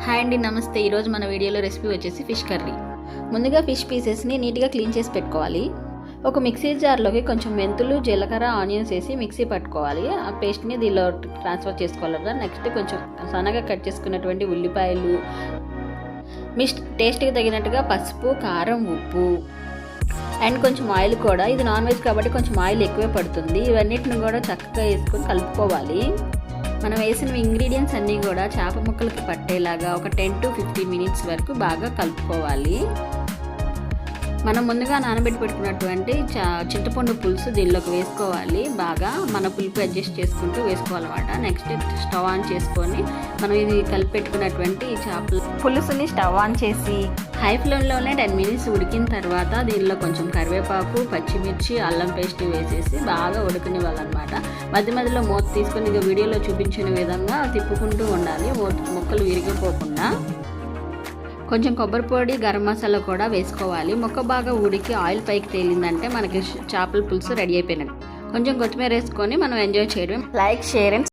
Hi అండి, నమస్తే. ఈరోజు మన వీడియోలో రెసిపీ వచ్చేసి ఫిష్ కర్రీ. ముందుగా ఫిష్ పీసెస్ని నీట్గా క్లీన్ చేసి పెట్టుకోవాలి. ఒక మిక్సీ జార్లోకి కొంచెం మెంతులు, జీలకర్ర, ఆనియన్స్ వేసి మిక్సీ పట్టుకోవాలి. ఆ పేస్ట్ని దీనిలో ట్రాన్స్ఫర్ చేసుకోవాలి. నెక్స్ట్ కొంచెం సన్నగా కట్ చేసుకున్నటువంటి ఉల్లిపాయలు, మీ టేస్ట్కి తగినట్టుగా పసుపు, కారం, ఉప్పు అండ్ కొంచెం ఆయిల్ కూడా. ఇది నాన్ వెజ్ కాబట్టి కొంచెం ఆయిల్ ఎక్కువే పడుతుంది. ఇవన్నిటిని కూడా చక్కగా వేసుకొని కలుపుకోవాలి. మనం వేసిన ఇంగ్రీడియంట్స్ అన్నీ కూడా చేప ముక్కలకి పట్టేలాగా ఒక 10 to 15 minutes వరకు బాగా కలుపుకోవాలి. మనం ముందుగా నానబెట్టి పెట్టుకున్నటువంటి చింతపండు పులుసు దీనిలోకి వేసుకోవాలి. బాగా మన పులుపు అడ్జస్ట్ చేసుకుంటూ వేసుకోవాలన్నమాట. నెక్స్ట్ స్టవ్ ఆన్ చేసుకొని మనం ఇది కలిపి పెట్టుకున్నటువంటి చేపల పులుసుని స్టవ్ ఆన్ చేసి హై ఫ్లేమ్లోనే 10 minutes ఉడికిన తర్వాత దీనిలో కొంచెం కరివేపాకు, పచ్చిమిర్చి, అల్లం పేస్ట్ వేసేసి బాగా ఉడకనివ్వాలన్నమాట. మధ్య మధ్యలో మూత తీసుకొని ఇది వీడియోలో చూపించిన విధంగా తిప్పుకుంటూ ఉండాలి, ముక్కలు విరిగిపోకుండా. కొంచెం కొబ్బరి పొడి, గరం మసాలా కూడా వేసుకోవాలి. ముక్క బాగా ఉడికి ఆయిల్ పైకి తేలిందంటే మనకి చేపల పులుసు రెడీ అయిపోయినట్టు. కొంచెం కొత్తిమీర వేసుకొని మనం ఎంజాయ్ చేయడం. Like, share and